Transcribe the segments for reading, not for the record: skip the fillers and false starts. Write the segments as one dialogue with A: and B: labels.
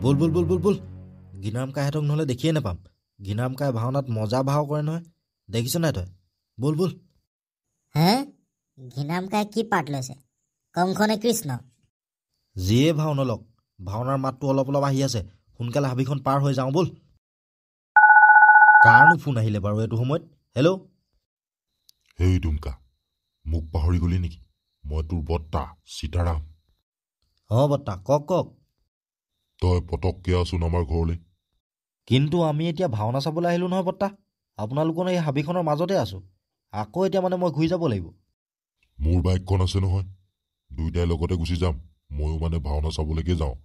A: বল বল বল বল বল গিনাম কাহেতক নহলে দেখিয়ে নাপাম গিনাম কাই ভাওনাত মজা ভাও কৰে নহয় দেখিছ নাই তই বল বল
B: হে ঘিনাম কাই কি পাৰ্ট লৈছে কংখনে কৃষ্ণ
A: যিয়ে ভাও নলক ভাওনাৰ মাতটো অলপ অলপ আহি আছে সোনকালে হাবিখন পাৰ হৈ যাওঁ বল কাৰণো ফোন আহিলে বাৰু এইটো সময়ত হেল্ল'
C: হেই ডুমকা মোক পাহৰি গলি নেকি মই তোৰ বৰ্তা সীতাৰাম
A: বৰ্তা কওক
C: তই পটককে আছোন আমাৰ ঘৰলৈ
A: কিন্তু আমি এতিয়া ভাওনা চাবলৈ আহিলো নহয় বৰ্তা আপোনালোকৰ এই হাবিখনৰ মাজতে আছো আকৌ এতিয়া মানে মই ঘূৰি যাব লাগিব
C: মোৰ বাইকখন আছে নহয় দুইটাই লগতে গুচি যাম ময়ো মানে ভাওনা চাবলৈকে যাওঁ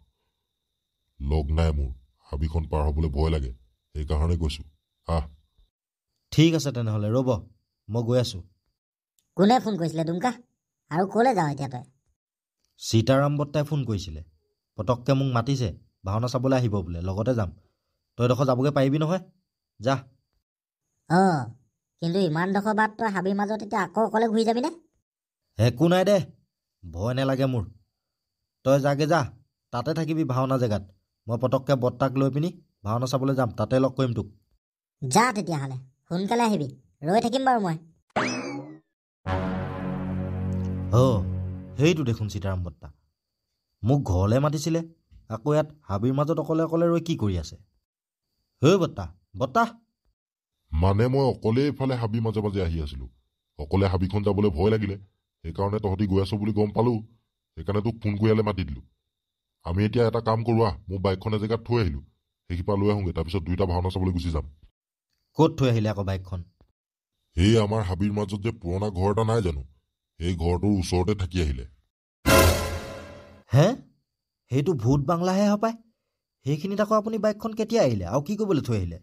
C: লগ নাই মোৰ হাবিখন পাৰ হ'বলৈ ভয় লাগে সেইকাৰণে কৈছো আহ
A: ঠিক আছে তেনেহ'লে ৰ'ব মই গৈ আছো
B: কোনে ফোন কৰিছিলে ডুমকা আৰু ক'লৈ যাওঁ এতিয়া তই
A: সীতাৰাম বৰ্তাই ফোন কৰিছিলে পটককে মোক মাতিছে ভাওনা চাবলৈ আহিব বোলে লগতে যাম তই ডোখৰ যাবগৈ পাৰিবি নহয় যা
B: কিন্তু ইমান ডোখৰ বাট তই হাবিৰ মাজত এতিয়া আকৌ অকলে ঘূৰি যাবিনে
A: একো নাই দে ভয় নালাগে মোৰ তই যাগে যা তাতে থাকিবি ভাওনা জেগাত মই পটককে বৰ্তাক লৈ পিনি ভাওনা চাবলৈ যাম তাতে লগ কৰিম তোক
B: যা তেতিয়াহ'লে সোনকালে আহিবি ৰৈ থাকিম বাৰু মই
A: সেইটো দেখোন সীতাৰাম বৰ্তা মোক ঘৰলৈ মাতিছিলে আকৌ ইয়াত হাবিৰ মাজত অকলে অকলে ৰৈ কি কৰি আছে বৰ্তা
C: মানে মই অকলে এইফালে হাবিৰ মাজে মাজে আহি আছিলো অকলে হাবিখন যাবলৈ ভয় লাগিলে সেইকাৰণে তহঁতি গৈ আছো বুলি গম পালো সেইকাৰণে তোক ফোন কৰিয়ালে মাতি দিলো আমি এতিয়া এটা কাম কৰোঁ মোৰ বাইকখন এজেগাত থৈ আহিলো সেইখিপা লৈ আহোঁগৈ তাৰপিছত দুইটা ভাওনা চাবলৈ গুচি যাম
A: ক'ত থৈ আহিলে আকৌ বাইকখন
C: সেই আমাৰ হাবিৰ মাজত যে পুৰণা ঘৰ এটা নাই জানো সেই ঘৰটোৰ ওচৰতে থাকি আহিলে
A: হে সেইটো ভূত বাংলাহে হপায় সেইখিনিত আকৌ আপুনি বাইকখন কেতিয়া আহিলে আৰু কি কৰিবলৈ থৈ আহিলে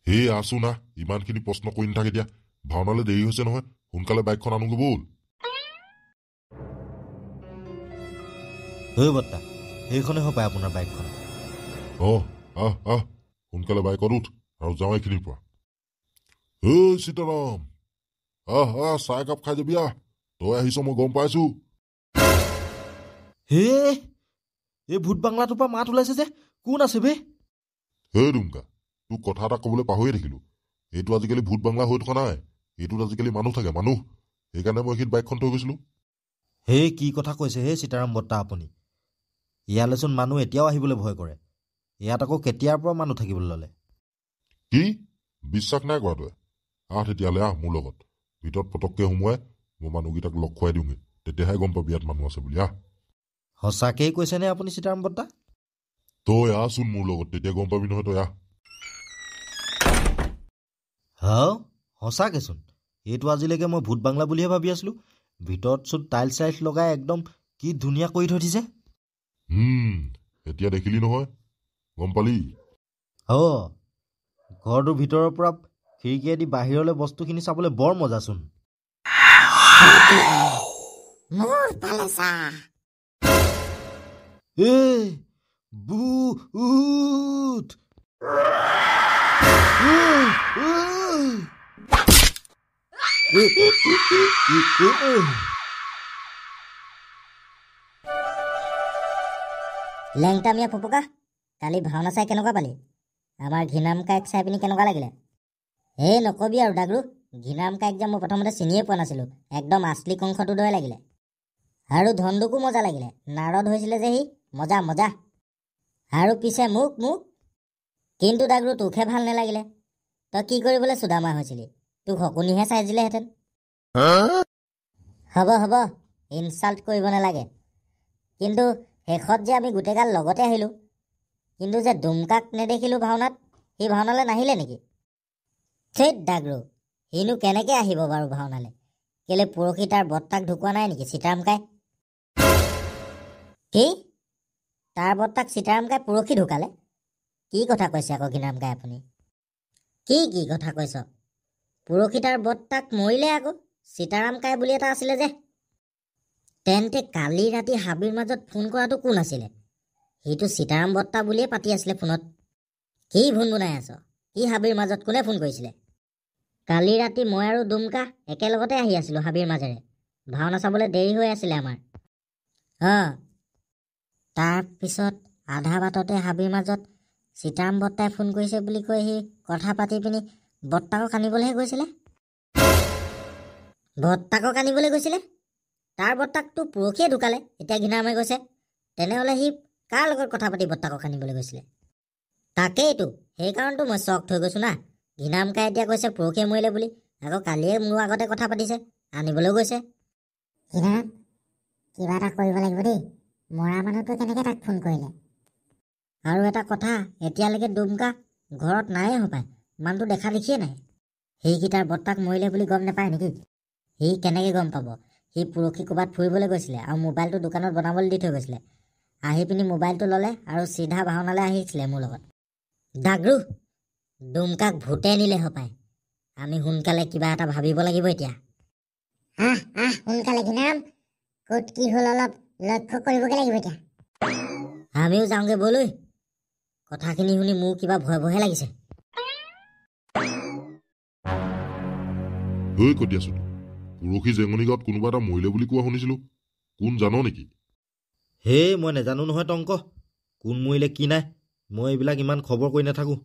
C: হেই আছো না ইমানখিনি প্ৰশ্ন কৰি নাথাকে এতিয়া ভাওনালৈ দেৰি হৈছে নহয় সোনকালে বাইকখন আনোগৈ বল
A: বৰ্তা সেইখনে হপায় আপোনাৰ বাইকখন
C: আহ সোনকালে বাইকত উঠ আৰু যাওঁ এইখিনিৰ পৰা সীতাৰাম চাহ একাপ খাই যাবি তই আহিছ মই গম পাইছো
A: এই ভূত বাংলাটোৰ পৰা মাত ওলাইছে যে কোন আছে বে
C: ডুমকা তোক কথা এটা কবলৈ পাহৰিয়ে থাকিলো এইটো আজিকালি ভূত বাংলা হৈ থকা নাই এইটোত আজিকালি মানুহ থাকে মানুহ সেইকাৰণে মই এইখিনিত বাইকখন থৈ গৈছিলো
A: কি কথা কৈছে সীতাৰাম বৰ্তা আপুনি ইয়ালৈচোন মানুহ এতিয়াও আহিবলৈ ভয় কৰে ইয়াত আকৌ কেতিয়াৰ পৰা মানুহ থাকিবলৈ ললে
C: কি বিশ্বাস নাই কৰা তই তেতিয়াহ'লে মোৰ লগত ভিতৰত পটককে সোমোৱাই মই মানুহকেইটাক লগ খুৱাই দিওঁগে তেতিয়াহে গম পাবি ইয়াত মানুহ আছে বুলি
A: সঁচাকেই কৈছেনে আপুনি সীতাৰাম বৰ্তা
C: তই আহচোন মোৰ লগত তেতিয়া গম পাবি নহয় তই
A: সঁচাকেচোন এইটো আজিলৈকে মই ভূত বাংলা বুলিহে ভাবি আছিলো ভিতৰত চোন টাইলছ লগাই একদম কি ধুনীয়া কৰি থৈ দিছে
C: এতিয়া দেখিলি নহয় গম পালি
A: ঘৰটোৰ ভিতৰৰ পৰা খিৰিকীয়েদি বাহিৰলৈ বস্তুখিনি চাবলৈ বৰ মজাচোন ভূত
B: লেংটামীয়া ফুপুকা কালি ভাওনা চাই কেনেকুৱা পালি আমাৰ ঘিনাম কাইক চাই পিনি কেনেকুৱা লাগিলে নকবি আৰু ডাগৰু ঘিনাম কাইক যে মই প্ৰথমতে চিনিয়ে পোৱা নাছিলো একদম আচলি কংসটোৰ দৰে লাগিলে আৰু ধন্দুকো মজা লাগিলে নাৰদ হৈছিলে যে সি মজা মজা আৰু পিছে মোক কিন্তু ডাগৰু তোকহে ভাল নালাগিলে তই কি কৰিবলৈ চুদামা হৈছিলি তোক শকুনিহে চাই দিলেহেঁতেন হ'ব ইনচাল্ট কৰিব নালাগে কিন্তু শেষত যে আমি গোটেইগাল লগতে আহিলো কিন্তু যে ডুমকাক নেদেখিলো ভাওনাত সি ভাওনালৈ নাহিলে নেকি থেত ডাগৰু সিনো কেনেকে আহিব বাৰু ভাওনালৈ কেলে পৰহি তাৰ বৰ্তাক ঢুকোৱা নাই নেকি সীতাৰাম কাই কি তাৰ বৰ্তাক সীতাৰাম কাই পৰহি ঢুকালে কি কথা কৈছে আকৌ ঘিনাম কাই আপুনি কি কথা কৈছ পৰহি তাৰ বৰ্তাক মৰিলে আকৌ সীতাৰাম কাই বুলি এটা আছিলে যে তেন্তে কালি ৰাতি হাবিৰ মাজত ফোন কৰাটো কোন আছিলে সেইটো সীতাৰাম বৰ্তা বুলিয়ে পাতি আছিলে ফোনত কি ভুনভুনাই আছ কি হাবিৰ মাজত কোনে ফোন কৰিছিলে কালি ৰাতি মই আৰু ডুমকা একেলগতে আহি আছিলো হাবিৰ মাজেৰে ভাওনা চাবলৈ দেৰি হৈ আছিলে আমাৰ তাৰপিছত আধা বাটতে হাবিৰ মাজত সীতাৰাম বৰ্তাই ফোন কৰিছে বুলি কৈ সি কথা পাতি পিনি বৰ্তাকক আনিবলৈহে গৈছিলে। বৰ্তাকক আনিবলৈ গৈছিলে? তাৰ বৰ্তাকটো পৰহিয়ে ঢুকালে, এতিয়া ঘীণাৰামে গৈছে। তেনেহ'লে সি কাৰ লগত কথা পাতি বৰ্তাকক আনিবলৈ গৈছিলে? তাকেইতো, সেইকাৰণেতো মই চক থৈ গৈছোঁ না। ঘীণাৰামকাই এতিয়া কৈছে পৰহিয়ে মৰিলে বুলি, আকৌ কালিয়ে মোৰ আগতে কথা পাতিছে, আনিবলৈও গৈছে।
D: ঘীণাৰাম, কিবা এটা কৰিব লাগিব দেই। মৰা মানুহটো কেনেকৈ তাক ফোন কৰিলে?
B: আৰু এটা কথা, এতিয়ালৈকে ডুমকা ঘৰত নায়ে হপায়, মানুহটো দেখা দেখিয়ে নাই। সেইকেইটাৰ বৰ্তাক মৰিলে বুলি গম নাপায় নেকি? সি কেনেকৈ গম পাব? সি পৰহি ক'ৰবাত ফুৰিবলৈ গৈছিলে আৰু মোবাইলটো দোকানত বনাবলৈ দি থৈ গৈছিলে। আহি পিনি মোবাইলটো ল'লে আৰু চিধা ভাওনালৈ আহিছিলে মোৰ লগত। ডাগৰু, ডুমকাক ভূতে নিলে হপায়। আমি সোনকালে কিবা এটা ভাবিব লাগিব এতিয়া।
D: সোনকালে ঘীণাৰাম, ক'ত কি হ'ল অলপ লক্ষ্য কৰিবগৈ লাগিব এতিয়া।
B: আমিও যাওঁগৈ ব'লৈ। কথাখিনি শুনি মোৰ কিবা ভয় ভয়হে লাগিছে।
C: ঐ কটিয়াছো, পৰহি জেঙনি গাঁৱত কোনোবা এটা মৰিলে বুলি কোৱা শুনিছিলোঁ। কোন জান নেকি?
A: হে, মই নাজানো নহয় টংক, কোন মৰিলে কি নাই। মই এইবিলাক ইমান খবৰ কৰি নাথাকোঁ,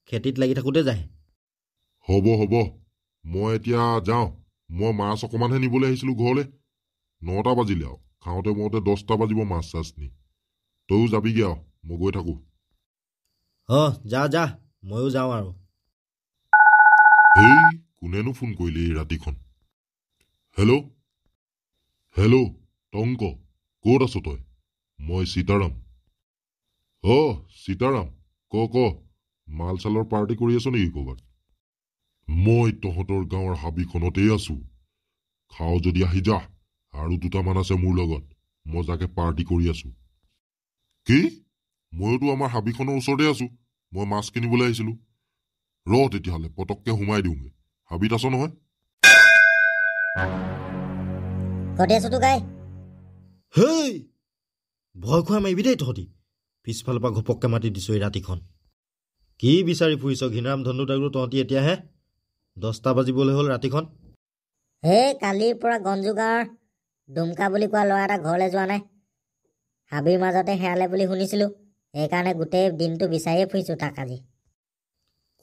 A: খেতিত লাগি থাকোঁতে যায়।
C: হ'ব হ'ব, মই এতিয়া যাওঁ। মই মাছ অকণমানহে নিবলৈ আহিছিলোঁ ঘৰলৈ। 9টা বাজিলে আৰু খাওঁতে মওঁতে 10টা বাজিব মাছ চাছ নি। তয়ো যাবিগৈ আৰু, মই গৈ থাকোঁ।
A: যা যা, ময়ো যাওঁ আৰু।
C: হেই, কোনেনো ফোন কৰিলে এই ৰাতিখন? হেল্ল' হেল্ল', টংক, ক'ত আছ তই? মই সীতাৰাম। সীতাৰাম, ক মাল চালৰ পাৰ্টি কৰি আছ নেকি ক'ৰবাত? মই তহঁতৰ গাঁৱৰ হাবিখনতেই আছোঁ। খাওঁ যদি আহি যা, আৰু 2টামান আছে মোৰ লগত, মজাকে পাৰ্টি কৰি আছোঁ। কি? ময়োতো আমাৰ হাবিখনৰ ওচৰতে আছোঁ। মই মাছ কিনিবলৈ আহিছিলোঁ। তেতিয়াহ'লে পটককে সোমাই দিওঁগে। হাবিত আছ নহয়?
B: কটিয়াছোতো গাই।
A: হেই, ভয় খুৱাই মাৰিবি দেই তহঁতি। পিছফালৰ পৰা ঘপককৈ মাতি দিছোঁ এই ৰাতিখন। কি বিচাৰি ফুৰিছ ঘীণাৰাম ধনু ডাগৰু তহঁতি এতিয়াহে? 10টা বাজিবলৈ হ'ল ৰাতিখন।
B: কালিৰ পৰা গঞ্জু গাঁৱৰ ডুমকা বুলি কোৱা ল'ৰা এটা ঘৰলৈ যোৱা নাই। হাবিৰ মাজতে হেৰালে বুলি শুনিছিলোঁ, সেইকাৰণে গোটেই দিনটো বিচাৰিয়ে ফুৰিছোঁ তাক আজি।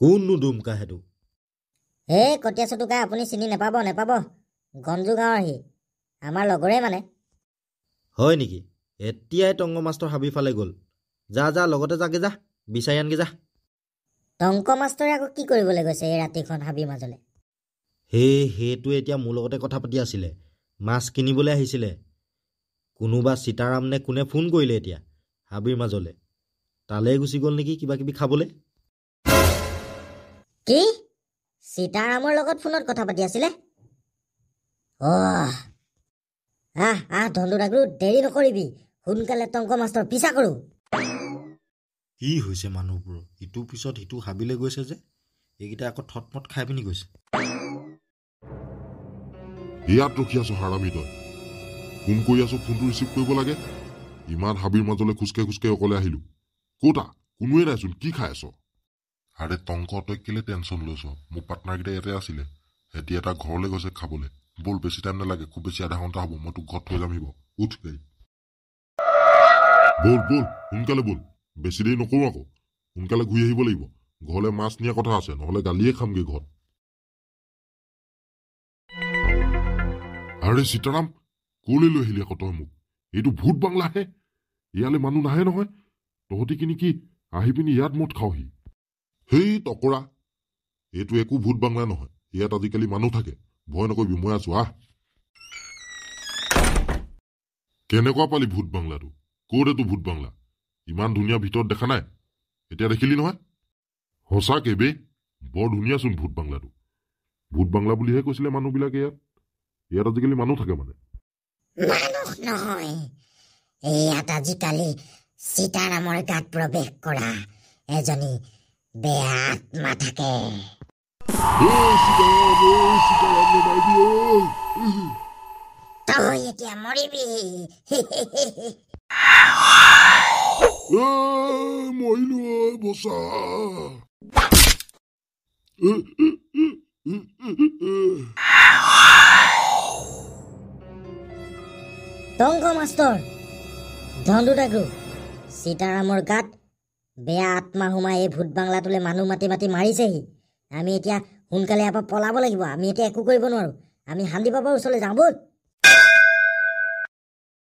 A: কোননো ডুমকা সেইটো?
B: কটিয়াছোতো গাই, আপুনি চিনি নেপাব। গঞ্জু গাঁৱৰ সি, আমাৰ লগৰে মানে।
A: হয় নেকি? এতিয়াই টংক মাষ্টৰ হাবিৰ ফালে গ'ল। যা যা, লগতে যাগে যা, বিচাৰি আনগে যা।
B: টংক মাষ্টৰে আকৌ কি কৰিবলৈ গৈছে এই ৰাতিখন হাবিৰ মাজলৈ?
A: সেইটো এতিয়া মোৰ লগতে কথা পাতি আছিলে, মাছ কিনিবলৈ আহিছিলে। কোনোবা সীতাৰাম নে কোনে ফোন কৰিলে এতিয়া হাবিৰ মাজলৈ। তালৈ গুচি গ'ল নেকি কিবা কিবি খাবলৈ।
B: কি? সীতাৰামৰ লগত ফোনত কথা পাতি আছিলে? ধনু ডাগৰু, দেৰি নকৰিবি, সোনকালে টংক মাষ্টৰ পিছা কৰোঁ।
A: কি হৈছে মানুহবোৰৰ? ইটোৰ পিছত সিটো হাবিলৈ গৈছে যে, এইকেইটা আকৌ থটমট খাই পিনি গৈছে।
C: ইয়াত ৰখি আছো হাৰামি তই। ফোন কৰি আছো, ফোনটো ৰিচিভ কৰিব লাগে। ইমান হাবিৰ মাজলৈ খোজকাঢ়ি খোজকাঢ়ি অকলে আহিলো। ক'তা কোনোৱে নাইচোন, কি খাই আছ? আৰে টংক, তই কেলে টেনশ্যন লৈছ? মোৰ পাৰ্টনাৰকেইটা ইয়াতে আছিলে, সিহঁতি এটা ঘৰলৈ গৈছে খাবলৈ। ব'ল, বেছি টাইম নালাগে, খুব বেছি আধা ঘণ্টা হ'ব, মই তোক ঘৰত থৈ যাম। উঠ গাড়ী, ব'ল সোনকালে ব'ল। বেছি দেৰি নকৰোঁ আকৌ, সোনকালে ঘূৰি আহিব লাগিব। ঘৰলৈ মাছ নিয়া কথা আছে, নহ'লে গালিয়ে খামগৈ ঘৰত। আৰে সীতাৰাম, ক'লৈ লৈ আহিলি আকৌ তই মোক? এইটো ভূত বাংলাহে, ইয়ালৈ মানুহ নাহে নহয়। তহঁতি কিনি কি আহি পিনি ইয়াত মদ খাওঁহি? সেই টকৰা, এইটো একো ভূত বাংলা নহয়। ইয়াত আজিকালি মানুহ থাকে, ভয় নকৰিবি, মই আছো, আহ। কেনেকুৱা পালি ভূত বাংলাটো? ক'ত এইটো ভূত বাংলা? ইমান ধুনীয়া ভিতৰত দেখা নাই, এতিয়া দেখিলি নহয়? সঁচাকে বে, বৰ ধুনীয়াচোন ভূত বাংলাটো। ভূত বাংলা বুলিহে কৈছিলে মানুহবিলাকে। ইয়াত আজিকালি মানুহ থাকে মানে।
D: মানুহ নহয়, ইয়াত আজিকালি সীতাৰামৰ গাত প্ৰৱেশ কৰা এজনী বেয়া আত্মা থাকে। তই এতিয়া মৰিবি।
C: মৰিলো, বচা।
B: টংক মাষ্টৰ, ধনু ডাগৰু, সীতাৰামৰ গাত বেয়া আত্মা সোমাই এই ভূত বাংলাটোলৈ মানুহ মাতি মাতি মাৰিছেহি। আমি এতিয়া সোনকালে ইয়াৰ পৰা পলাব লাগিব। আমি এতিয়া একো কৰিব নোৱাৰোঁ। আমি শান্তি বাবাৰ ওচৰলৈ যাওঁ ব'ল।